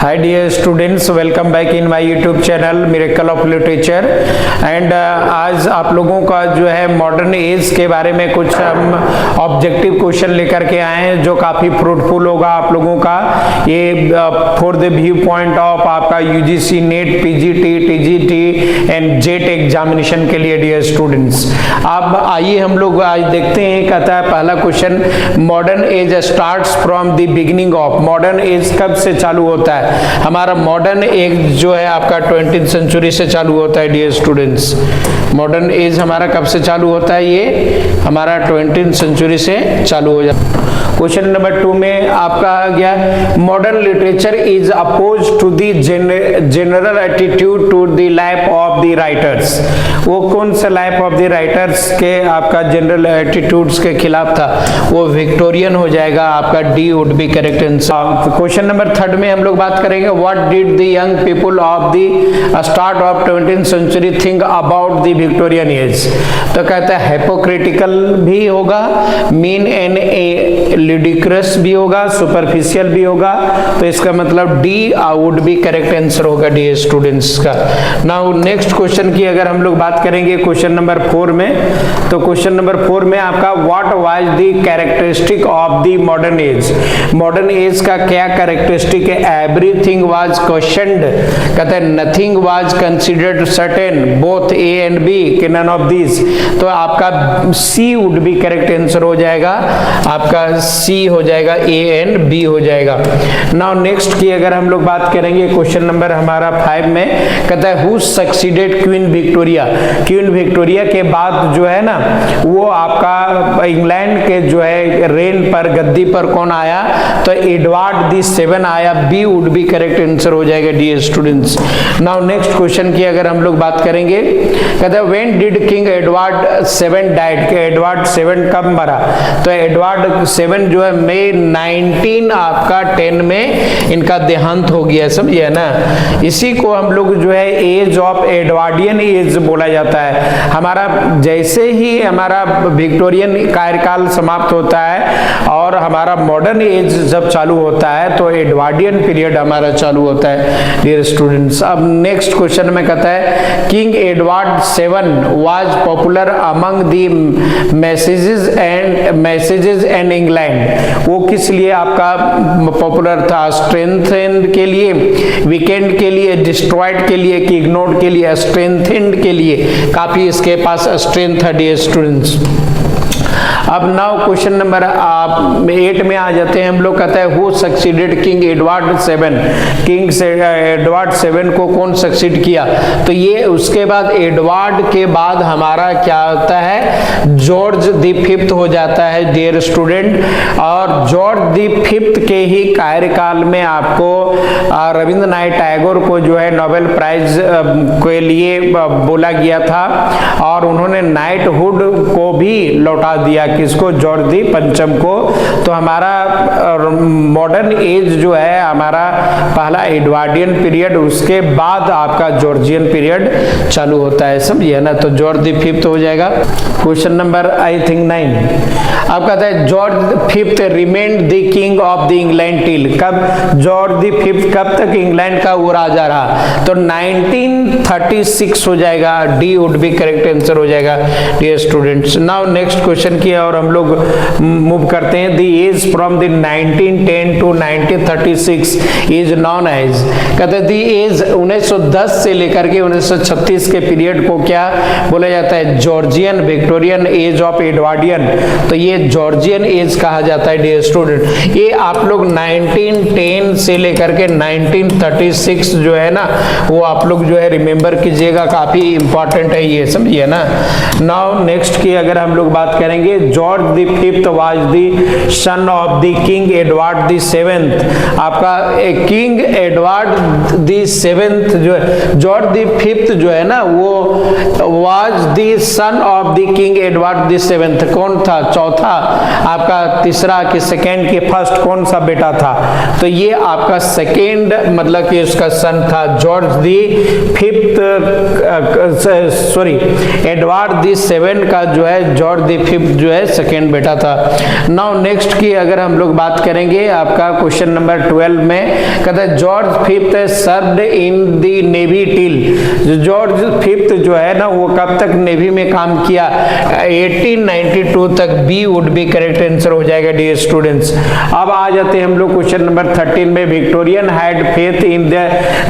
Hi dear students, welcome back in my YouTube channel Miracle of Literature and आज आप लोगों का जो है मॉडर्न एज के बारे में कुछ हम ऑब्जेक्टिव क्वेश्चन लेकर के आए हैं जो काफ़ी फ्रूटफुल होगा आप लोगों का ये for the view point of आपका UGC NET PGT TGT and JET examination के लिए डियर स्टूडेंट्स। अब आइए हम लोग आज देखते हैं, कहता है पहला question, modern age starts from the beginning of. Modern age कब से चालू होता है? हमारा मॉडर्न एज जो है आपका 20th सेंचुरी से चालू होता है डियर स्टूडेंट्स। मॉडर्न एज हमारा कब से चालू होता है? ये हमारा 20th सेंचुरी से चालू हो जाता है। क्वेश्चन नंबर 2 में आपका आ गया, modern literature is oppose to the general attitude to the life of the writers. वो कौन सा लाइफ ऑफ द राइटर्स के आपका जनरल एटीट्यूड्स के खिलाफ था? वो विक्टोरियन हो जाएगा, आपका D would B correct answer. Question number 3 में हम लोग बात करेंगे, what did the young people of the start of 20th century think about the Victorian age. तो कहता है हिपोक्रिटिकल भी होगा, मीन एंड लिडिक्रस भी होगा, सुपरफिशियल भी होगा। तो इसका मतलब D would B correct answer होगा डी स्टूडेंट्स का। नाउ नेक्स्ट क्वेश्चन की अगर हम लोग बात करेंगे क्वेश्चन नंबर 4 में, तो क्वेश्चन नंबर 4 में आपका what was the characteristic of the modern age. Modern age का क्या कैरेक्टरिस्टिक है? एवरीथिंग वाज क्वेश्चनड, कहते हैं nothing was considered certain, both A and B, none of this. तो आपका C would B correct answer हो जाएगा, आपका सी हो जाएगा, ए एंड बी हो जाएगा। नाउ नेक्स्ट की अगर हम लोग बात करेंगे क्वेश्चन नंबर हमारा 5 में, कहता है who succeeded queen Victoria. Queen Victoria के बाद जो है ना वो आपका इंग्लैंड के जो है रेन पर गद्दी पर कौन आया? तो एडवर्ड द 7 आया, B would be correct answer हो जाएगा dear students. Now next question की अगर हम लोग बात करेंगे, कहता है when did king Edward 7 died. के एडवर्ड 7 कब मरा? तो एडवर्ड 7 जो है मई 19 आपका 10 में इनका देहांत हो गया, समझिए ना। इसी को हम लोग जो है एज ऑफ एडवर्डियन एज बोला जाता है। हमारा जैसे ही हमारा विक्टोरियन कार्यकाल समाप्त होता है और हमारा मॉडर्न एज जब चालू होता है तो एडवर्डियन पीरियड हमारा चालू होता है डियर स्टूडेंट्स। अब नेक्स्ट क्वेश्चन में कहता है king Edward 7 was popular among the messages and England. वो किस लिए आपका पॉपुलर था? स्ट्रेंथेंड के लिए, वीकेंड के लिए, डिस्ट्रॉयड के लिए, कि इग्नोर्ड के लिए? स्ट्रेंथेंड के लिए, काफी इसके पास स्ट्रेंथ है डियर स्टूडेंट्स। अब नाउ क्वेश्चन नंबर 8 में आ जाते हैं हम लोग, कहता है who succeeded king Edward 7। King Edward 7 को कौन सक्सीड किया? तो ये उसके बाद एडवर्ड के बाद हमारा क्या होता है? जॉर्ज द 5th हो जाता है डियर स्टूडेंट। और जॉर्ज द 5th के ही कार्यकाल में आपको रविंद्रनाथ टैगोर को जो है नोबेल प्राइज के लिए बोला गया था और उन्होंने नाइटहुड को भी लौटा दिया, किसको? जॉर्ज दी 5 को। तो हमारा मॉडर्न एज जो है हमारा पहला एडवर्डियन पीरियड, उसके बाद आपका जॉर्जियन पीरियड चालू होता है, समझिए ना। तो जॉर्ज द 5th हो जाएगा। क्वेश्चन नंबर आई थिंक 9 अब कहता है George the 5th remained the king of the England till. कब? जॉर्ज द 5th कब तक इंग्लैंड का वो राजा रहा? तो 1936 हो जाएगा, D would B correct answer हो जाएगा dear students. Now next question की और हम लोग मूव करते हैं। The age from the 1910 to 1936 is known as. कहते हैं द एज 1910 से लेकर के 1936 के पीरियड को क्या बोला जाता है? Georgian Victorian age of Edwardian. तो ये जॉर्जियन एज कहा जाता है डियर स्टूडेंट। ये आप लोग 1910 से लेकर के 1936 जो है ना वो आप लोग जो है रिमेंबर कीजिएगा, काफी इंपॉर्टेंट है ये, समझिए ना। नाउ नेक्स्ट की अगर हम लोग बात करेंगे, George the 5th was the son of the king Edward the 7th। आपका किंग एडवर्ड द 7th जो है, जॉर्ज द 5th जो है ना वो was the son of the king Edward the 7th। कौन था? चौथा, आपका तीसरा कि सेकेंड कि फर्स्ट, कौन सा बेटा था? तो ये आपका सेकेंड, मतलब कि उसका सन था George the 5th, sorry Edward the 7 का जो है जॉर्ज द 5th जो है है सेकेंड बेटा था। नाउ नेक्स्ट की अगर हम लोग बात करेंगे आपका क्वेश्चन नंबर 12 में कहता है George fifth served in the navy till. George fifth जो है ना वो कब तक नेवी में काम किया? 1892 तक। B would be correct answer हो जाएगा डियर स्टूडेंट्स। अब आ जाते हैं हम लोग क्वेश्चन नंबर 13 में। Victorian had faith in the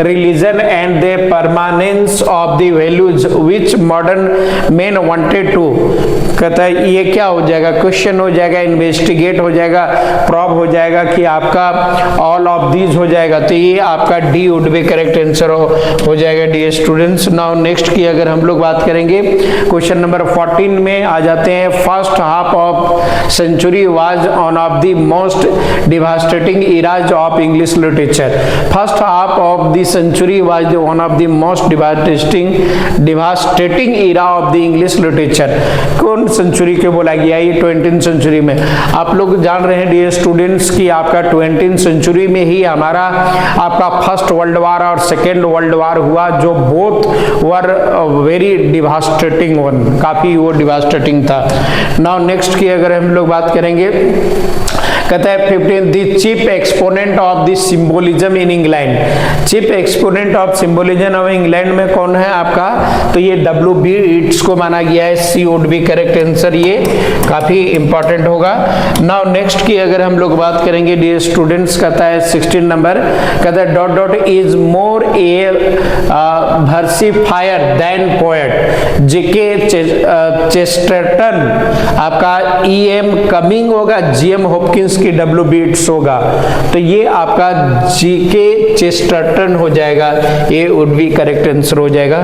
religion and the permanence of the values which modern men wanted to. कहता है ये क्या हो जाएगा? क्वेश्चन हो जाएगा, इन्वेस्टिगेट हो जाएगा, प्रॉब हो जाएगा कि आपका ऑल ऑफ दीज हो जाएगा। तो ये आपका D would B correct answer हो जाएगा डियर स्टूडेंट्स। नाउ नेक्स्ट की अगर हम लोग बात करेंगे क्वेश्चन नंबर 14 में आ जाते हैं। First half of century was one of the most devastating eras of English literature. First half of the century was one of the most devastating era of the English literature. कौन century के बोला गया? ये 20th century में। आप लोग जान रहे हैं डियर स्टूडेंट्स की आपका 20th सेंचुरी में ही हमारा आपका फर्स्ट वर्ल्ड वार और सेकेंड वर्ल्ड वार हुआ, जो both were very devastating one, काफी वो डिवास्टेटिंग था। नाउ नेक्स्ट की अगर हम लोग बात करेंगे कहता है 15 the chief exponent of the symbolism in England. Chief exponent of symbolism of England में कौन है आपका? तो ये W.B. येट्स को माना गया है। सी वुड बी करेक्ट आंसर, ये काफी इंपॉर्टेंट होगा। नाउ नेक्स्ट की अगर हम लोग बात करेंगे डियर स्टूडेंट्स कहता है 16 नंबर कहता है dot dot is more a versifier than poet. J K Chesterton आपका E.M. कमिंग होगा, G.M. हॉपकिंस की W.B. येट्स होगा। तो ये आपका G.K. चेस्टरटन हो जाएगा, ये वुड बी करेक्ट आंसर हो जाएगा।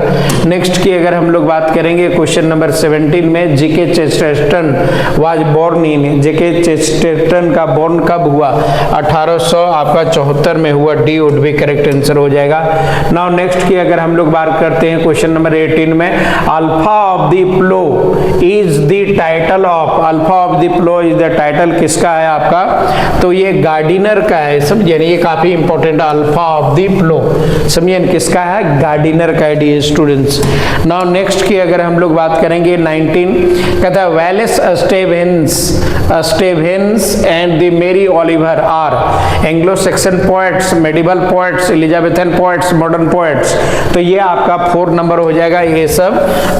नेक्स्ट की अगर हम लोग बात करेंगे क्वेश्चन नंबर 17 में G.K. Chesterton was born in. G.K. Chesterton का बोर्न कब हुआ? 1874 में हुआ। D would B correct answer हो जाएगा। नाउ नेक्स्ट की अगर हम लोग बात करते हैं क्वेश्चन नंबर 18 में Alpha of the plough is the title of. Alpha of the plough is the title किसका है आपका? तो ये गार्डिनर का है, समझिए ये काफी इंपॉर्टेंट। अल्फा ऑफ द प्लो समझिए किसका है? गार्डिनर का है डियर स्टूडेंट्स। नाउ नेक्स्ट की अगर हम लोग बात करेंगे 19 कहता है Wallace Stevens and the Mary Oliver are Anglo Saxon poets, medieval poets, Elizabethan poets, modern poets. तो ये आपका 4 नंबर हो जाएगा। ये सब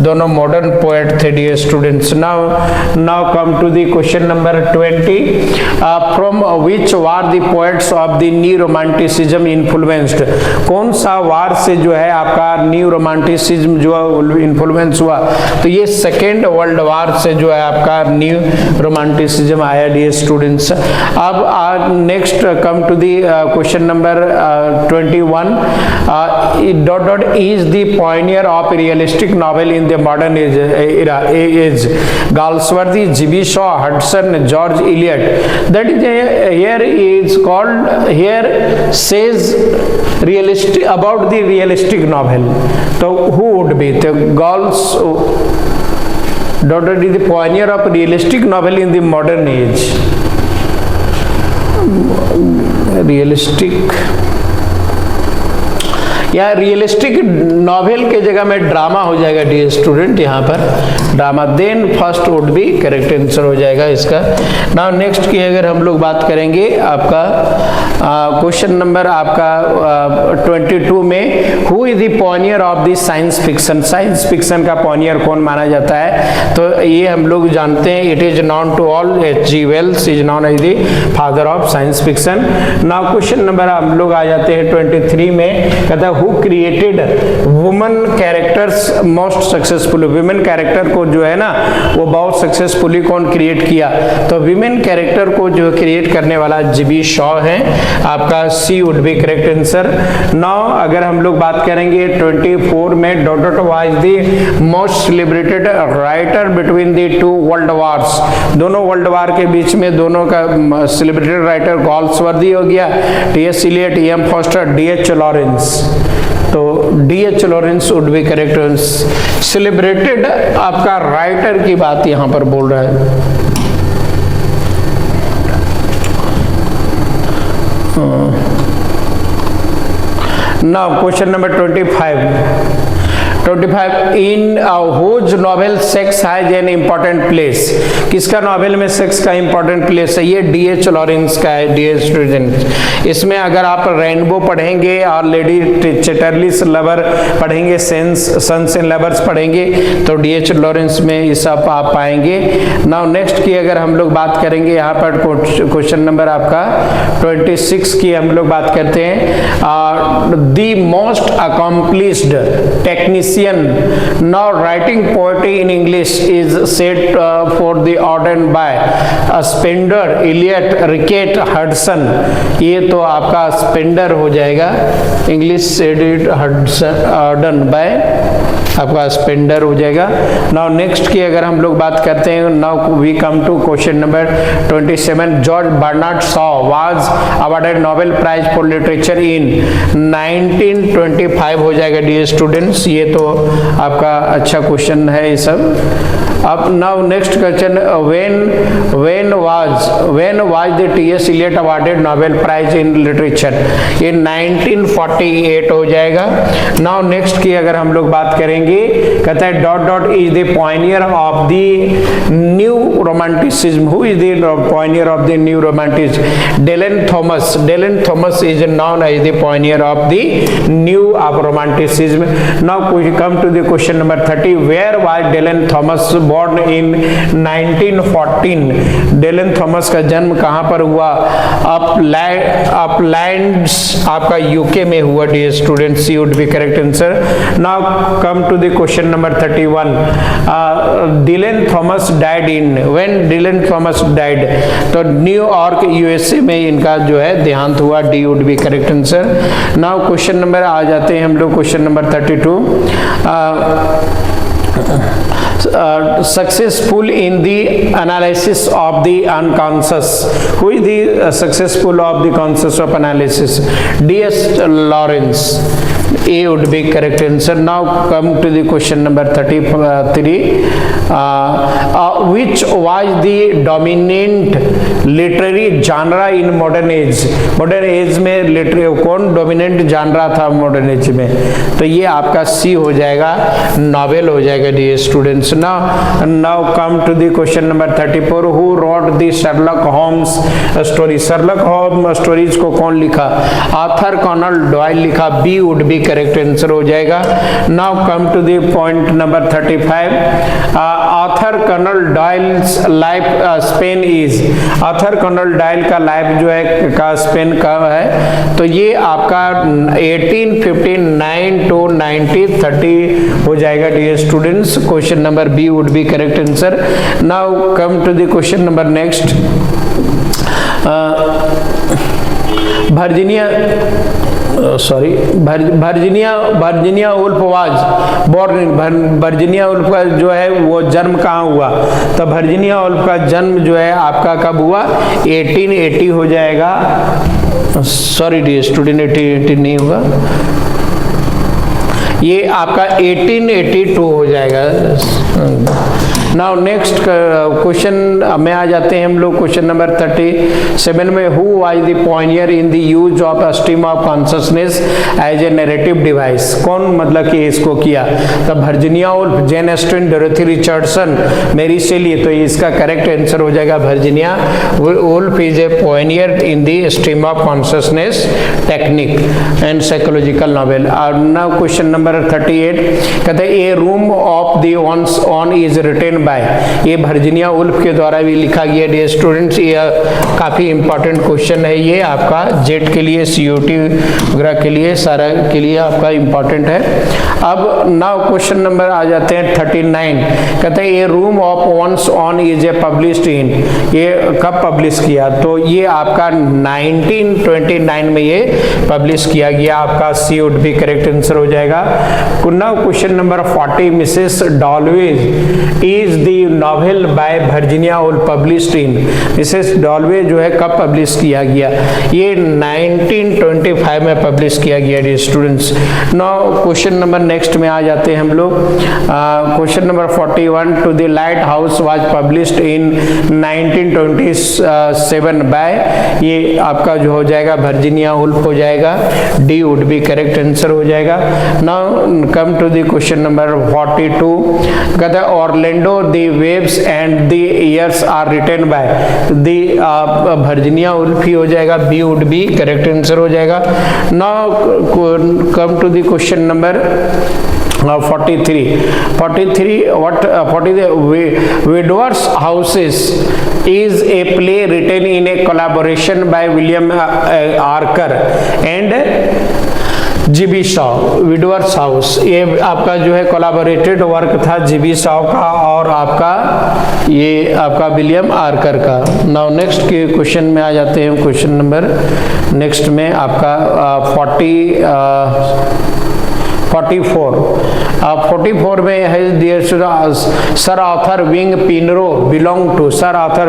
दोनों मॉडर्न पोएट थे dear students. Now come to the question number 20 from which war the poets of the new romanticism influenced. कौन सा वार से जो है आपका न्यू रोमांटिसिज्म जो इन्फ्लुएंस हुआ? तो ये सेकेंड वर्ल्ड वार से जो है आपका न्यू रोमांटिसिज्म आया डियर स्टूडेंट्स। अब next come to the question number 21 dot dot is the pioneer of realistic novel in the modern age. Galsworthy, G.B. Shaw, Hudson, George Eliot। that is here is called, here says realistic about the realistic novel। तो who would be the Gauls dot is the pioneer of realistic novel in the modern age। Realistic या realistic novel के जगह में drama हो जाएगा dear student, यहाँ पर drama. Then first would B correct answer हो जाएगा इसका। नाउ नेक्स्ट की अगर हम लोग बात करेंगे आपका क्वेश्चन नंबर आपका 22 में who is the pioneer of the science fiction. Science fiction का पॉनियर कौन माना जाता है? तो ये हम लोग जानते हैं, it is known to all, H.G. Wells is known as the father of science fiction. Now question number हम लोग आ जाते हैं 23 में कहता है who created woman characters most successfully. Women character को जो है ना वो बहुत सक्सेसफुली कौन क्रिएट किया? तो विमेन कैरेक्टर को जो क्रिएट करने वाला G.B. Shaw है, आपका C would be correct answer. Now अगर हम लोग बात करेंगे 24 में dot dot was the most celebrated writer between the two world wars. दोनों वर्ल्ड वार के बीच में दोनों का सेलिब्रेटेड राइटर गॉल्सवर्दी हो गया, T.S. Eliot, E.M. Forster, D.H. Lawrence। तो D.H. Lawrence वुड बी करेक्ट आंसर। सेलिब्रेटेड आपका राइटर की बात यहां पर बोल रहा है। Now question number 25 25 in whose novel sex has an important place, किसका नॉवेल में सेक्स का इंपॉर्टेंट प्लेस है? ये D.H. लॉरेंस का है, डियर स्टूडेंट। इसमें अगर आप रेनबो पढ़ेंगे और लेडी चैटरलीस लवर पढ़ेंगे, सन्स एंड लवर्स पढ़ेंगे तो D.H. लॉरेंस में ये सब आप पाएंगे। नाउ नेक्स्ट की अगर हम लोग बात करेंगे, यहाँ पर क्वेश्चन नंबर आपका 26 की हम लोग बात करते हैं। The most accomplished technician now writing poetry in English is set for the Auden by Spender, Eliot, Rickett, Hudson. ये तो आपका स्पेंडर हो जाएगा, English edit Hudson, Auden by आपका स्पेंडर हो जाएगा। नाउ नेक्स्ट की अगर हम लोग बात करते हैं, now we come to question number 27। George Bernard Shaw was awarded Nobel prize for literature in 1925 हो जाएगा डियर स्टूडेंट्स। ये तो आपका अच्छा क्वेश्चन है ये सब। अब now next question, when was the T.S. Eliot awarded Nobel prize in literature? ये 1948 हो जाएगा। नाउ नेक्स्ट की अगर हम लोग बात करेंगे, कहता है dot dot is the pioneer of the new romanticism. Who is the pioneer of the new romanticism? Dylan Thomas. Dylan Thomas is known as the pioneer of the new of romanticism. Now we come to the question number 30। Where was Dylan Thomas born in 1914? Dylan Thomas का जन्म कहां पर हुआ? Uplands आपका UK में हुआ dear students. C would B correct answer. Now come to the question number 31। Dylan Thomas died in, when Dylan Thomas died? तो New York USA में इनका जो है देहांत हुआ। D would B correct answer. Now question number आ जाते हैं हम लोग question number 32। Successful in the analysis of the unconscious. Who is the successful of the conscious of analysis? D.S. Lawrence. A would be correct answer. Now come to the question number 33. Which was the dominant literary genre in modern age? Modern age में literary कौन dominant genre था modern age में? तो ये आपका C हो जाएगा, novel हो जाएगा dear students. Now come to the question number 34. Who wrote the Sherlock Holmes story? Sherlock Holmes stories को कौन लिखा? Arthur Conan Doyle लिखा। B would be correct answer हो जाएगा। Now come to the point number 35। Arthur Conan Doyle's life span is. Arthur Conan Doyle का life जो है का स्पेन का है, तो ये आपका 1859 टू 1930 हो जाएगा dear students. Question number B would be correct answer. Now come to the question number next. Virginia Woolf was born in. Virginia Woolf का जो है वो जन्म कहाँ हुआ? तो वर्जीनिया वुल्फ का जन्म जो है आपका कब हुआ? 1880 हो जाएगा। सॉरी डियर स्टूडेंट, 1880 नहीं हुआ, ये आपका 1882 हो जाएगा। नाउ नेक्स्ट क्वेश्चन में आ जाते हैं हम लोग क्वेश्चन नंबर 37 में। Who was the pioneer in the use of stream of consciousness as a narrative device? कौन मतलब कि इसको किया? तो Virginia Woolf, Jane Austen, Dorothy Richardson, Mary Shelley. तो इसका करेक्ट आंसर हो जाएगा Virginia Woolf is a pioneer in the stream of consciousness technique and psychological novel. और नाउ क्वेश्चन नंबर 38 कहते हैं a room of the one's own is written by. ये Virginia Woolf के द्वारा भी लिखा गया डियर स्टूडेंट्स। ये काफी इंपॉर्टेंट क्वेश्चन है, ये आपका जेट के लिए, सीयूटी वगैरह के लिए, सारा के लिए आपका इंपॉर्टेंट है। अब नाउ क्वेश्चन नंबर आ जाते हैं 39। कहते हैं ये room of one's own is a published in. ये कब पब्लिश किया? तो ये आपका 1929 में ये पब्लिश किया गया। आपका C would B correct answer हो जाएगा। Now question number 40। Mrs Dalloway's is the novel by Virginia Woolf published in, Mrs Dalloway जो है कब पब्लिश किया गया? ये 1925 में पब्लिश किया गया dear students. Now question number next में आ जाते हैं हम लोग। Question number 41, to the lighthouse was published in 1927 by, ये आपका जो हो जाएगा वर्जीनिया वुल्फ हो जाएगा, D would B correct answer हो जाएगा। Now come to the question number 42, कहता है Orlando the Waves and the Years are written by, the Virginia Woolf ही हो जाएगा, B would be correct answer हो जाएगा। Now come to the question number 43 what 40 Widowers Houses is a play written in a collaboration by William Archer and GB Shaw. Widowers house ये आपका जो है collaborated work था GB Shaw का और आपका ये आपका विलियम आर्कर का। नाउ नेक्स्ट के क्वेश्चन में आ जाते हैं। क्वेश्चन नंबर नेक्स्ट में आपका 44 में है dear sir Arthur Wing Pinero belong to, sir Arthur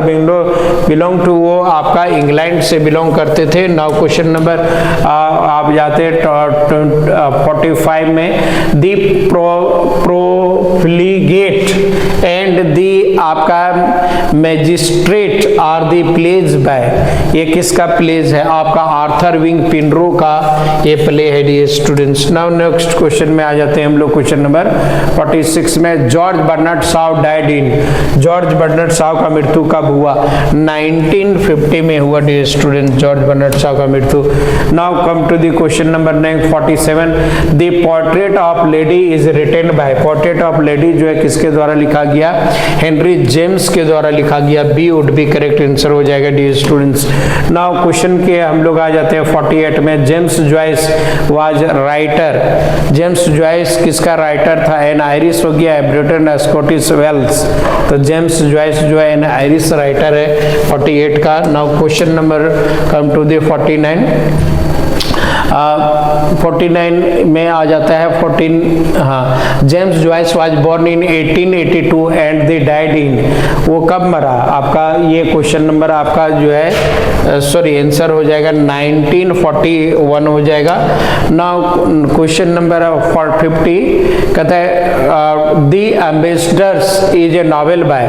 belong to वो आपका इंग्लैंड से बिलोंग करते थे। नाउ क्वेश्चन नंबर आप जाते हैं 45 में, दी प्रोफ्लिगेट एंड दी आपका magistrate are the plays by, ये किसका प्लेज है? आपका आर्थर विंग पिनरो का ये प्ले है dear students. Now next question में आ जाते हैं हम लोग। क्वेश्चन नंबर 46 में George Bernard Shaw died in, George Bernard Shaw का मृत्यु कब हुआ? 1950 में हुआ dear student, George Bernard Shaw का मृत्यु। Now come to the question number 47, the portrait of lady is written by, portrait of lady जो है किसके द्वारा लिखा गया? हेनरी जेम्स के द्वारा लिखा गया, B would be correct answer हो जाएगा डियर स्टूडेंट्स। नाउ क्वेश्चन के हम लोग आ जाते हैं 48 में, James Joyce was writer, James Joyce किसका राइटर था? एन आयरिश हो गया, ब्रिटेन स्कॉटिश वेल्स, तो जेम्स जॉयस जो है एन आयरिश राइटर है 48 का। Now question number come to the 49 में आ जाता है 14। हाँ, James Joyce was born in 1882 and they died in, वो कब मरा? आपका ये क्वेश्चन नंबर आपका जो है सॉरी आंसर हो जाएगा 1941 हो जाएगा। नाउ क्वेश्चन नंबर 50 कहता है the ambassadors is a novel by,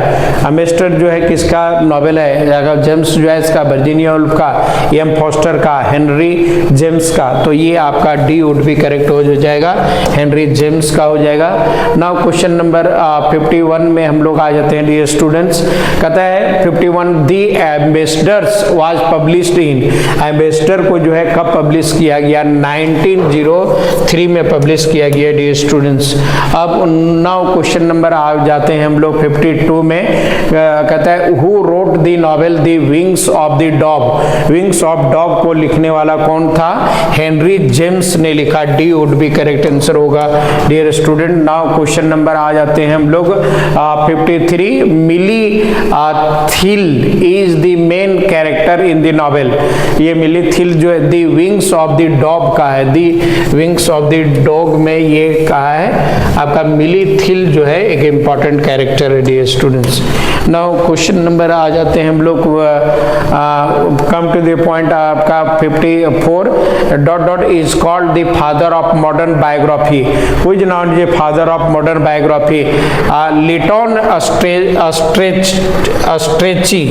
ambassador जो है किसका नॉवेल है? जेम्स जॉयस का, वर्जीनिया वुल्फ का, एम फॉस्टर का, हेनरी जेम्स का, तो ये आपका डी वुड बी करेक्ट हो जाएगा, हेनरी जेम्स का हो जाएगा। नाउ क्वेश्चन नंबर 51 में हम लोग आ जाते हैं डियर स्टूडेंट्स। कहता है 51 the ambassadors was published in, ambassador को जो है कब पब्लिश किया गया? 1903 में पब्लिश किया गया डियर स्टूडेंट्स। अब नाउ क्वेश्चन नंबर आ जाते हैं हम लोग 52 में। कहता है who wrote the novel the wings of the dog, wings of dog को लिखने वाला कौन था? हेनरी जेम्स ने लिखा, D would B correct answer होगा dear student. Now question number आ जाते हैं हम लोग 53 Milly Theale is the main character in the novel, ये मिली थिल जो है दी विंग्स ऑफ द डॉग का है, दी विंग्स ऑफ द डॉग में ये कहा है आपका मिली थिल जो है एक इंपॉर्टेंट कैरेक्टर है dear students. Now question number आ जाते हैं हम लोग कम टू द पॉइंट आपका 54 dot dot is called the father of modern biography, who is not the father of modern biography? Lytton Strachey,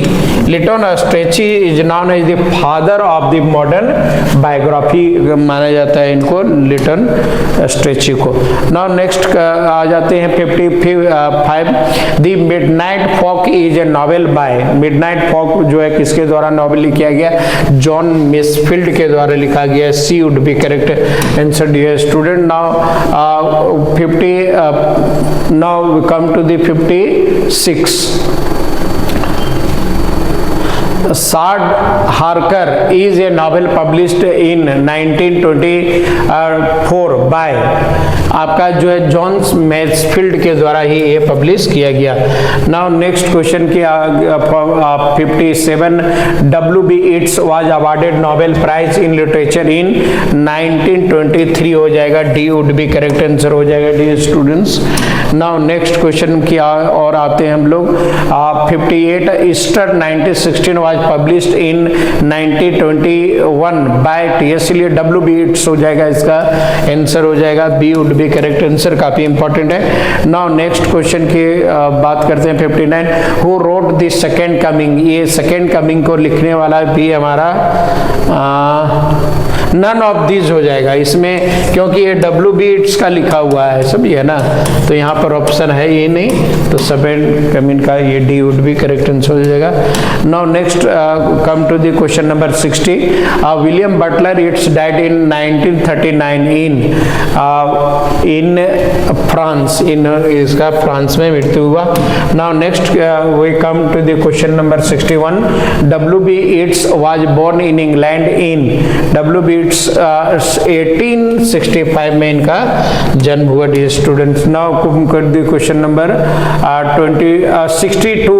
Lytton Strachey is known as the father of the modern biography माना जाता है इनको, Lytton Strachey को। Now next आ जाते हैं 55 the midnight folk is a novel by, midnight folk जो है किसके द्वारा नॉवेल लिखा गया? जॉन मेसफील्ड के द्वारा लिखा गया, C would B correct answer dear student. Now 50 now we come to the 56 Shad Harker is a novel published in 1924 by आपका जो है जॉन्स मैसफील्ड के द्वारा ही ये पब्लिश किया गया। नाउ नेक्स्ट क्वेश्चन की 57 W.B. Yeats was awarded Nobel Prize in Literature in 1923 हो जाएगा, D would B correct answer हो जाएगा dear students. Now next question की और आते हैं हम लोग 58 Easter 1916 was published in 1921 by T S. Eliot. W.B. Yeats हो जाएगा, इसका आंसर हो जाएगा बी वुड बी करेक्ट आंसर, काफी इंपॉर्टेंट है। नाउ नेक्स्ट क्वेश्चन की बात करते हैं 59 who wrote the second coming. ये सेकेंड कमिंग को लिखने वाला भी हमारा नन ऑफ दीज हो जाएगा इसमें, क्योंकि ये W.B. Yeats का लिखा हुआ है, सभी है ना, तो यहाँ पर ऑप्शन है ये नहीं, तो सेकेंड कमिंग का ये D would B correct answer हो जाएगा। Now next come to the question number 60 William Butler it's died in 1939 in France, in इसका फ्रांस में मृत्यु हुआ। Now next we come to the question number 61 W.B. Yeats was born in England in W.B. Yeats 1865 में इनका जन्म हुआ D students. Now कर दी question number 62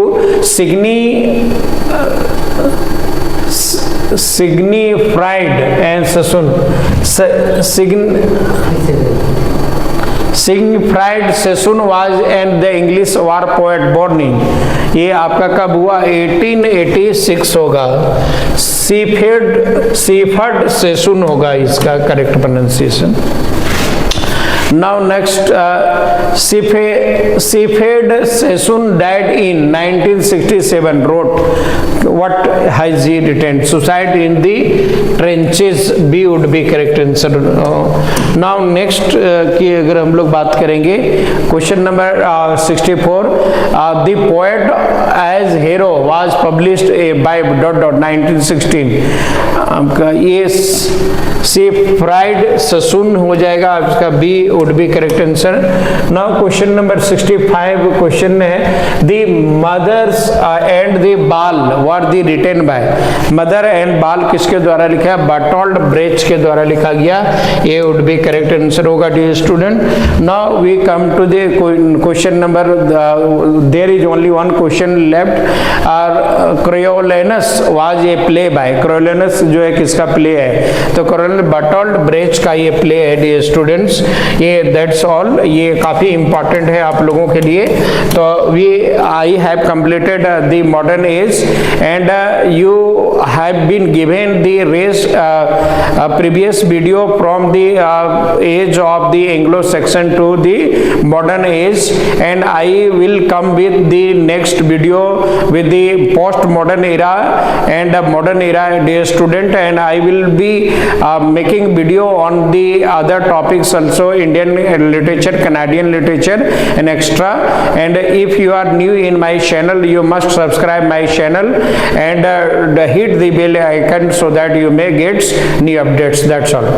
Siegfried and Sassoon। Siegfried Sassoon was and the English war poet born in, ये आपका कब हुआ 1886 होगा, सीफर्ड सेसुन होगा इसका correct pronunciation. Now next Seifed Sassoon died in 1967 wrote what has he written? Suicide in the trenches, B would be correct answer। Now next की अगर हम लोग बात करेंगे question number 64 the poet as hero was published by ... 1916 आपका ये Seifried Sassoon हो जाएगा, आपका B would be correct answer। Now question number 65 question है the mothers and the ball were the written by, mother and बाल किसके द्वारा लिखा है, बर्टोल्ड ब्रेच के द्वारा लिखा गया, ये would be correct answer होगा dear student. Now we come to the question number there is only one question left Coriolanus was a play by, Coriolanus जो है किसका प्ले है, तो बर्टोल्ड ब्रेच का ये प्ले है डी स्टूडेंट्स। ये दैट्स ऑल, ये काफी इंपॉर्टेंट है आप लोगों के लिए। तो I have completed the modern age and you have been given the rest previous video from the age of the Anglo section to the modern age and I will come with the next video with the post modern era and modern era dear student, and I will be making video on the other topics also, Indian literature, Canadian literature and extra। and if you are new in my channel you must subscribe my channel and hit the bell icon so that you may get new updates, that's all।